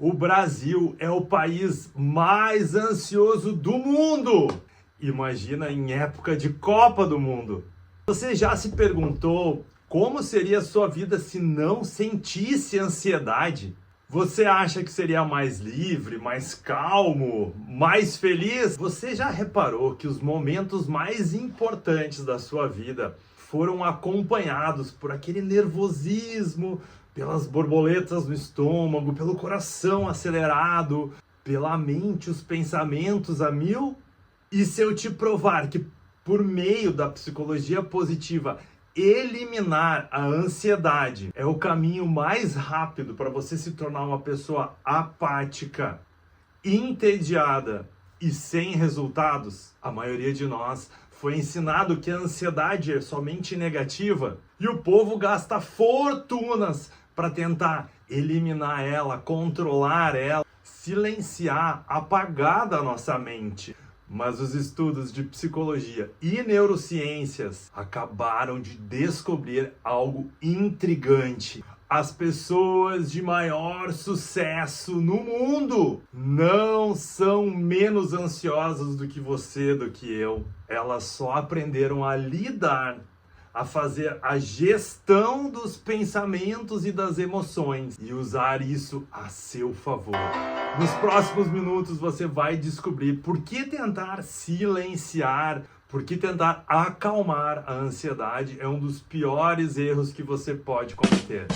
O Brasil é o país mais ansioso do mundo. Imagina em época de Copa do Mundo. Você já se perguntou como seria a sua vida se não sentisse ansiedade? Você acha que seria mais livre, mais calmo, mais feliz? Você já reparou que os momentos mais importantes da sua vida foram acompanhados por aquele nervosismo, pelas borboletas no estômago, pelo coração acelerado, pela mente, os pensamentos a mil? E se eu te provar que por meio da psicologia positiva, eliminar a ansiedade é o caminho mais rápido para você se tornar uma pessoa apática, entediada e sem resultados? A maioria de nós foi ensinado que a ansiedade é somente negativa e o povo gasta fortunas para tentar eliminar ela, controlar ela, silenciar, apagar da nossa mente. Mas os estudos de psicologia e neurociências acabaram de descobrir algo intrigante. As pessoas de maior sucesso no mundo não são menos ansiosas do que você, do que eu. Elas só aprenderam a lidar, a fazer a gestão dos pensamentos e das emoções e usar isso a seu favor. Nos próximos minutos você vai descobrir por que tentar silenciar, por que tentar acalmar a ansiedade é um dos piores erros que você pode cometer.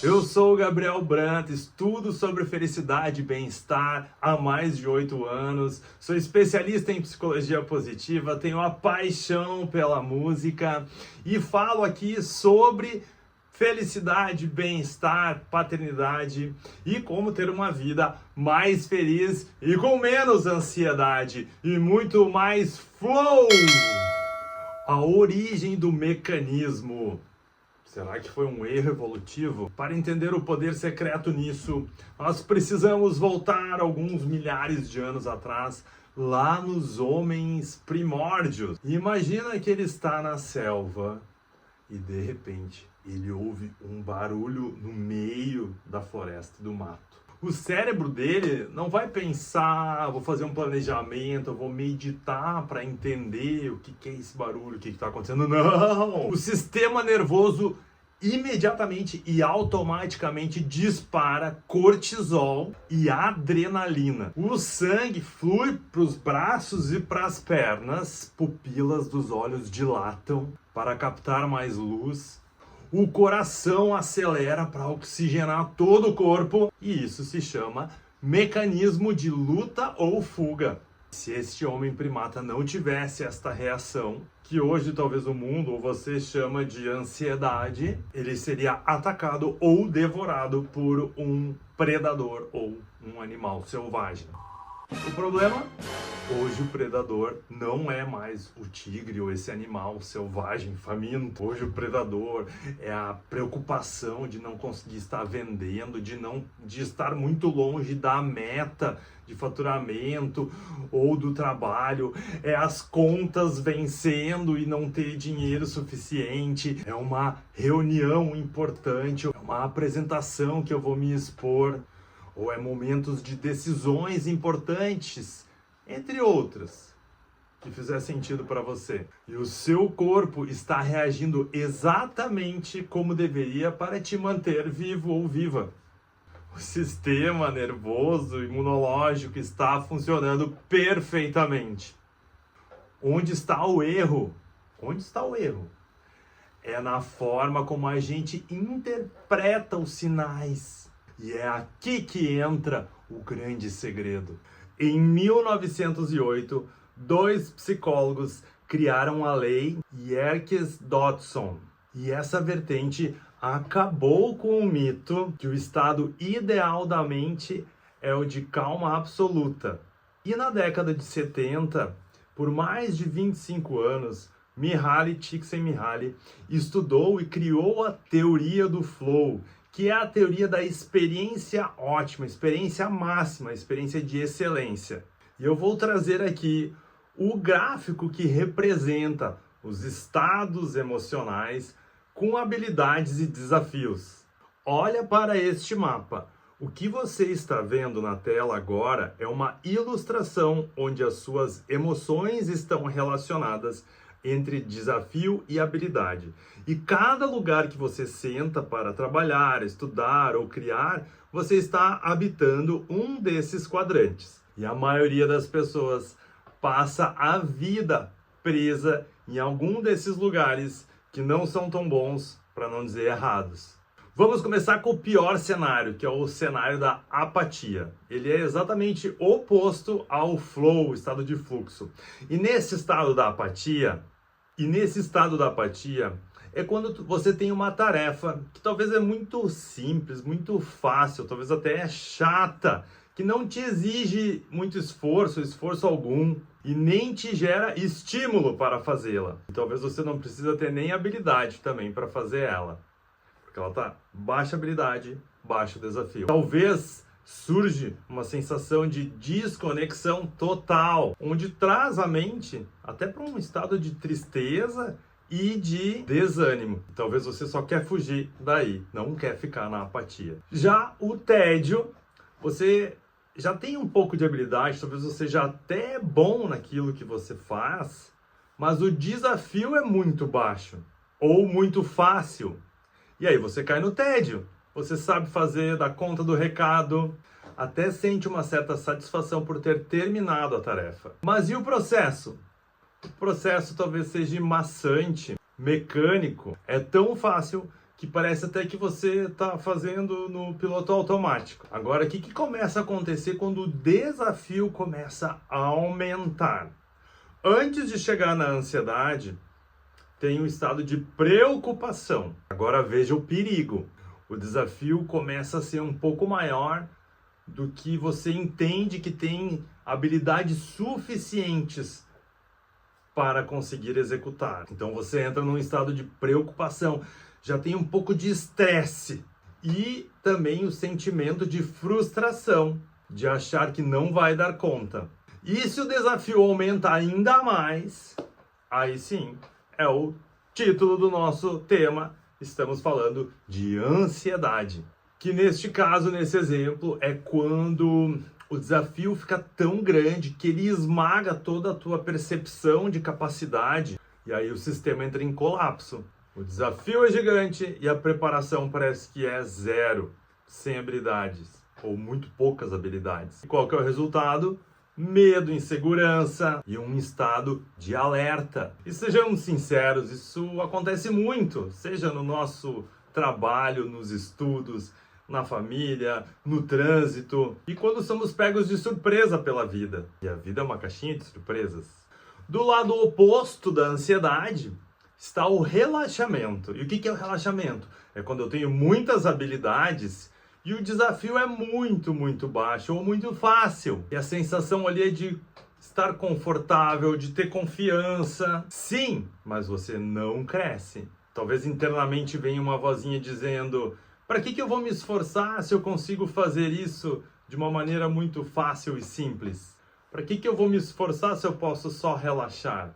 Eu sou o Gabriel Brant, estudo sobre felicidade e bem-estar há mais de 8 anos, sou especialista em psicologia positiva, tenho a paixão pela música e falo aqui sobre felicidade, bem-estar, paternidade e como ter uma vida mais feliz e com menos ansiedade e muito mais flow. A origem do mecanismo. Será que foi um erro evolutivo? Para entender o poder secreto nisso, nós precisamos voltar alguns milhares de anos atrás, lá nos homens primórdios. Imagina que ele está na selva e de repente ele ouve um barulho no meio da floresta, do mato. O cérebro dele não vai pensar, vou fazer um planejamento, vou meditar para entender o que é esse barulho, o que está acontecendo. Não! O sistema nervoso imediatamente e automaticamente dispara cortisol e adrenalina. O sangue flui para os braços e para as pernas, pupilas dos olhos dilatam para captar mais luz. O coração acelera para oxigenar todo o corpo e isso se chama mecanismo de luta ou fuga. Se este homem primata não tivesse esta reação, que hoje talvez o mundo ou você chama de ansiedade, ele seria atacado ou devorado por um predador ou um animal selvagem. O problema? Hoje o predador não é mais o tigre ou esse animal selvagem, faminto. Hoje o predador é a preocupação de não conseguir estar vendendo, de estar muito longe da meta de faturamento ou do trabalho. É as contas vencendo e não ter dinheiro suficiente. É uma reunião importante, é uma apresentação que eu vou me expor. Ou é momentos de decisões importantes, entre outras, que fizer sentido para você. E o seu corpo está reagindo exatamente como deveria para te manter vivo ou viva. O sistema nervoso e imunológico está funcionando perfeitamente. Onde está o erro? Onde está o erro? É na forma como a gente interpreta os sinais. E é aqui que entra o grande segredo. Em 1908, 2 psicólogos criaram a lei Yerkes-Dodson. E essa vertente acabou com o mito que o estado ideal da mente é o de calma absoluta. E na década de 70, por mais de 25 anos, Mihaly Csikszentmihalyi estudou e criou a teoria do flow, que é a teoria da experiência ótima, experiência máxima, experiência de excelência. E eu vou trazer aqui o gráfico que representa os estados emocionais com habilidades e desafios. Olha para este mapa. O que você está vendo na tela agora é uma ilustração onde as suas emoções estão relacionadas entre desafio e habilidade. E cada lugar que você senta para trabalhar, estudar ou criar, você está habitando um desses quadrantes. E a maioria das pessoas passa a vida presa em algum desses lugares que não são tão bons, para não dizer errados. Vamos começar com o pior cenário, que é o cenário da apatia. Ele é exatamente oposto ao flow, o estado de fluxo. E nesse estado da apatia, é quando você tem uma tarefa que talvez é muito simples, muito fácil, talvez até chata, que não te exige muito esforço algum, e nem te gera estímulo para fazê-la. E talvez você não precisa ter nem habilidade também para fazer ela. Porque ela tá baixa habilidade, baixo desafio. Talvez surge uma sensação de desconexão total, onde traz a mente até para um estado de tristeza e de desânimo. Talvez você só quer fugir daí, não quer ficar na apatia. Já o tédio, você já tem um pouco de habilidade, talvez você já até é bom naquilo que você faz, mas o desafio é muito baixo ou muito fácil. E aí você cai no tédio. Você sabe fazer, dar conta do recado, até sente uma certa satisfação por ter terminado a tarefa. Mas e o processo? O processo talvez seja maçante, mecânico. É tão fácil que parece até que você está fazendo no piloto automático. Agora, o que começa a acontecer quando o desafio começa a aumentar? Antes de chegar na ansiedade, tem um estado de preocupação. Agora veja o perigo. O desafio começa a ser um pouco maior do que você entende que tem habilidades suficientes para conseguir executar. Então você entra num estado de preocupação, já tem um pouco de estresse e também o sentimento de frustração, de achar que não vai dar conta. E se o desafio aumenta ainda mais, aí sim, é o título do nosso tema, estamos falando de ansiedade. Que neste caso, nesse exemplo, é quando o desafio fica tão grande que ele esmaga toda a tua percepção de capacidade e aí o sistema entra em colapso. O desafio é gigante e a preparação parece que é zero, sem habilidades ou muito poucas habilidades. E qual que é o resultado? Medo, insegurança e um estado de alerta. E sejamos sinceros, isso acontece muito, seja no nosso trabalho, nos estudos, na família, no trânsito e quando somos pegos de surpresa pela vida. E a vida é uma caixinha de surpresas. Do lado oposto da ansiedade está o relaxamento. E o que é o relaxamento? É quando eu tenho muitas habilidades e o desafio é muito baixo ou muito fácil. E a sensação ali é de estar confortável, de ter confiança. Sim, mas você não cresce. Talvez internamente venha uma vozinha dizendo: para que eu vou me esforçar se eu consigo fazer isso de uma maneira muito fácil e simples? Para que eu vou me esforçar se eu posso só relaxar?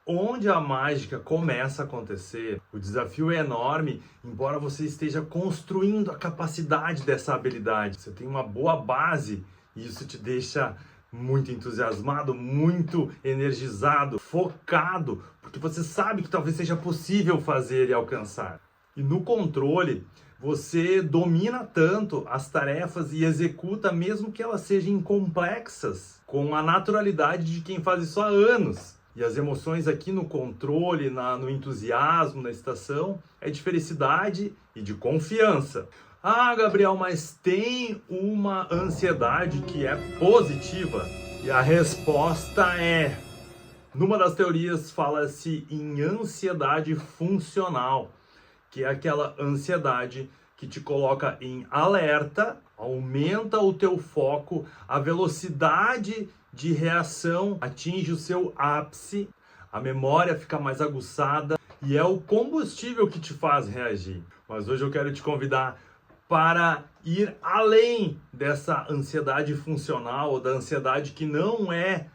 Onde a mágica começa a acontecer, o desafio é enorme, embora você esteja construindo a capacidade dessa habilidade. Você tem uma boa base e isso te deixa muito entusiasmado, muito energizado, focado, porque você sabe que talvez seja possível fazer e alcançar. E no controle, você domina tanto as tarefas e executa mesmo que elas sejam complexas, com a naturalidade de quem faz isso há anos. E as emoções aqui no controle, no entusiasmo, na excitação, é de felicidade e de confiança. Ah, Gabriel, mas tem uma ansiedade que é positiva? E a resposta é: numa das teorias fala-se em ansiedade funcional, que é aquela ansiedade que te coloca em alerta, aumenta o teu foco, a velocidade de reação atinge o seu ápice, a memória fica mais aguçada e é o combustível que te faz reagir. Mas hoje eu quero te convidar para ir além dessa ansiedade funcional, da ansiedade que não é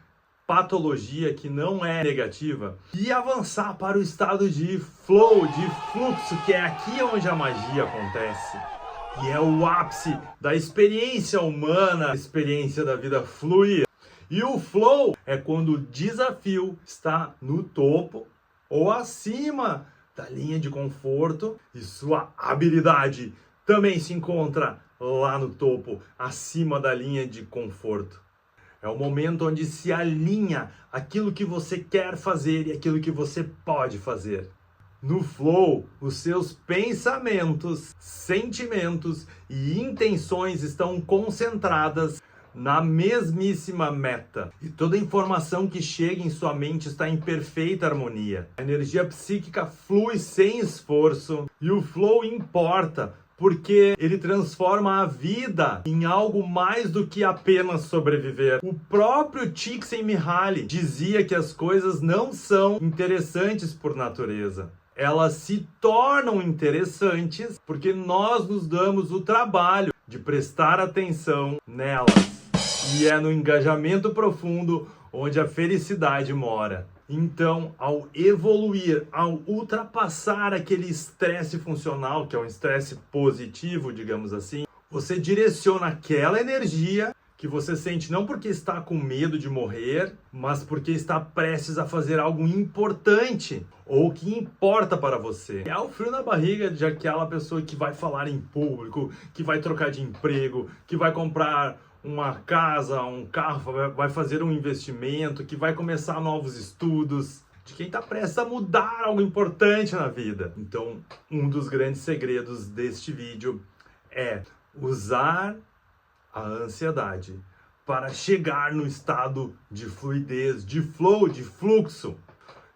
patologia, que não é negativa, e avançar para o estado de flow, de fluxo, que é aqui onde a magia acontece. e é o ápice da experiência humana, a experiência da vida fluir. E o flow é quando o desafio está no topo ou acima da linha de conforto e sua habilidade também se encontra lá no topo, acima da linha de conforto. É o momento onde se alinha aquilo que você quer fazer e aquilo que você pode fazer. No flow, os seus pensamentos, sentimentos e intenções estão concentradas na mesmíssima meta. E toda informação que chega em sua mente está em perfeita harmonia. A energia psíquica flui sem esforço e o flow importa porque ele transforma a vida em algo mais do que apenas sobreviver. O próprio Csikszentmihalyi dizia que as coisas não são interessantes por natureza. Elas se tornam interessantes porque nós nos damos o trabalho de prestar atenção nelas. E é no engajamento profundo onde a felicidade mora. Então, ao evoluir, ao ultrapassar aquele estresse funcional, que é um estresse positivo, digamos assim, você direciona aquela energia que você sente não porque está com medo de morrer, mas porque está prestes a fazer algo importante ou que importa para você. É o frio na barriga de aquela pessoa que vai falar em público, que vai trocar de emprego, que vai comprar uma casa, um carro, vai fazer um investimento, que vai começar novos estudos, de quem está prestes a mudar algo importante na vida. Então, um dos grandes segredos deste vídeo é usar a ansiedade para chegar no estado de fluidez, de flow, de fluxo.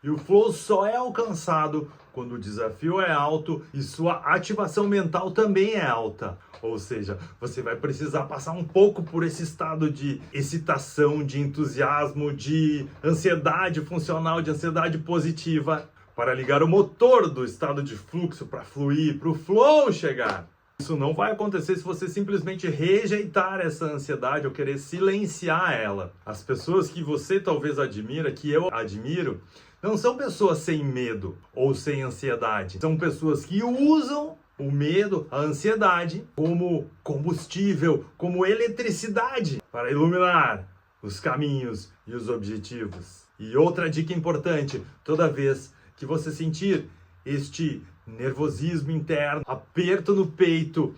E o flow só é alcançado quando o desafio é alto e sua ativação mental também é alta. Ou seja, você vai precisar passar um pouco por esse estado de excitação, de entusiasmo, de ansiedade funcional, de ansiedade positiva, para ligar o motor do estado de fluxo, para fluir, para o flow chegar. Isso não vai acontecer se você simplesmente rejeitar essa ansiedade ou querer silenciar ela. As pessoas que você talvez admira, que eu admiro, não são pessoas sem medo ou sem ansiedade. São pessoas que usam o medo, a ansiedade, como combustível, como eletricidade para iluminar os caminhos e os objetivos. E outra dica importante, toda vez que você sentir este nervosismo interno, aperto no peito,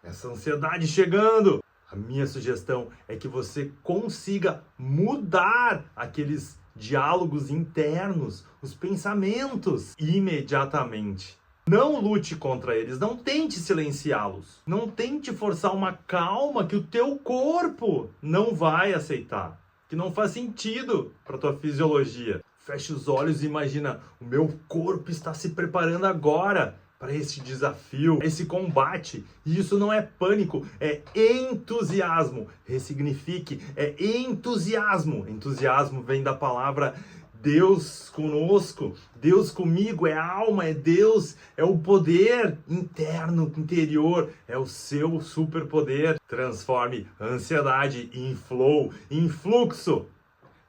essa ansiedade chegando, a minha sugestão é que você consiga mudar aqueles diálogos internos, os pensamentos, imediatamente. Não lute contra eles, não tente silenciá-los, não tente forçar uma calma que o teu corpo não vai aceitar, que não faz sentido para tua fisiologia. Feche os olhos e imagina, o meu corpo está se preparando agora para esse desafio, esse combate. E isso não é pânico, é entusiasmo. Ressignifique, é entusiasmo. Entusiasmo vem da palavra Deus conosco, Deus comigo, é a alma, é Deus, é o poder interno, interior, é o seu superpoder. Transforme a ansiedade em flow, em fluxo,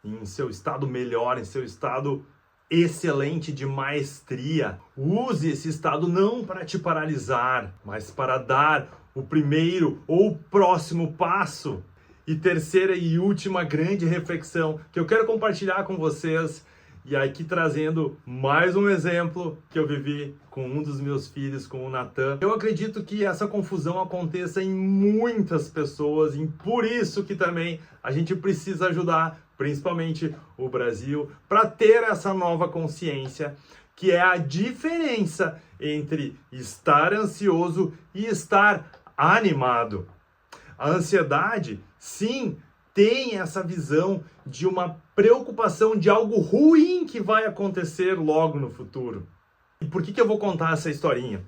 em seu estado melhor, em seu estado excelente de maestria. Use esse estado não para te paralisar, mas para dar o primeiro ou o próximo passo. E terceira e última grande reflexão que eu quero compartilhar com vocês, e aqui trazendo mais um exemplo que eu vivi com um dos meus filhos, com o Natan. Eu acredito que essa confusão aconteça em muitas pessoas e por isso que também a gente precisa ajudar, principalmente o Brasil, para ter essa nova consciência, que é a diferença entre estar ansioso e estar animado. A ansiedade, sim, tem essa visão de uma preocupação de algo ruim que vai acontecer logo no futuro. E por que eu vou contar essa historinha?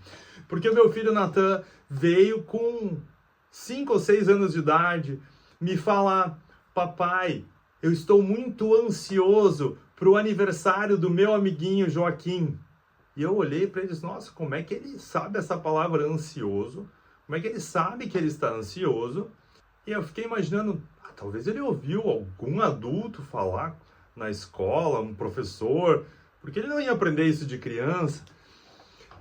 Porque o meu filho Natan veio com 5 ou 6 anos de idade me falar: papai, eu estou muito ansioso para o aniversário do meu amiguinho Joaquim. E eu olhei para ele e disse: nossa, como é que ele sabe essa palavra ansioso? Como é que ele sabe que ele está ansioso? E eu fiquei imaginando, talvez ele ouviu algum adulto falar na escola, um professor, porque ele não ia aprender isso de criança.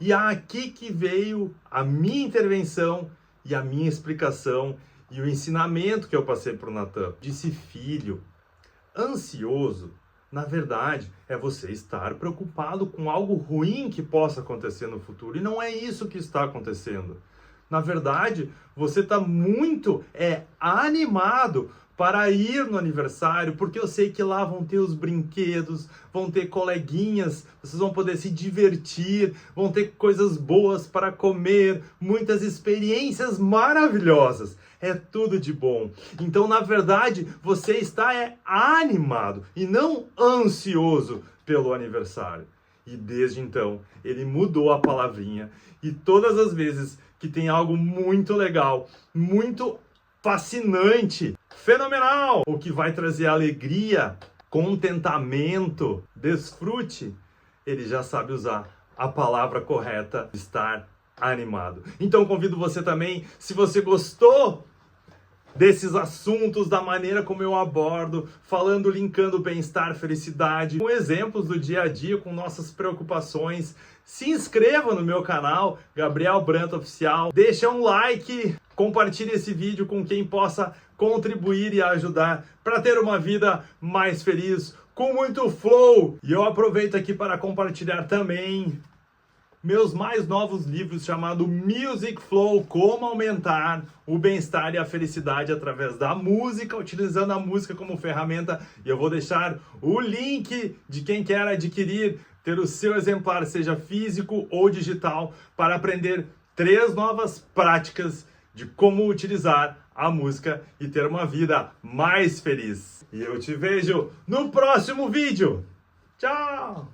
E aqui que veio a minha intervenção e a minha explicação e o ensinamento que eu passei para o Natan. Disse: filho, ansioso, na verdade, é você estar preocupado com algo ruim que possa acontecer no futuro. E não é isso que está acontecendo. Na verdade, você está muito animado para ir no aniversário, porque eu sei que lá vão ter os brinquedos, vão ter coleguinhas, vocês vão poder se divertir, vão ter coisas boas para comer, muitas experiências maravilhosas. É tudo de bom. Então, na verdade, você está animado e não ansioso pelo aniversário. E desde então, ele mudou a palavrinha. E todas as vezes que tem algo muito legal, muito fascinante, fenomenal, o que vai trazer alegria, contentamento, desfrute, ele já sabe usar a palavra correta, estar animado. Então convido você também, se você gostou desses assuntos, da maneira como eu abordo, falando, linkando bem-estar, felicidade, com exemplos do dia a dia, com nossas preocupações, se inscreva no meu canal, Gabriel Branto Oficial, deixa um like, compartilhe esse vídeo com quem possa contribuir e ajudar para ter uma vida mais feliz, com muito flow. E eu aproveito aqui para compartilhar também meus mais novos livros chamado Music Flow, como aumentar o bem-estar e a felicidade através da música, utilizando a música como ferramenta. E eu vou deixar o link de quem quer adquirir, ter o seu exemplar, seja físico ou digital, para aprender 3 novas práticas de como utilizar a música e ter uma vida mais feliz. E eu te vejo no próximo vídeo. Tchau!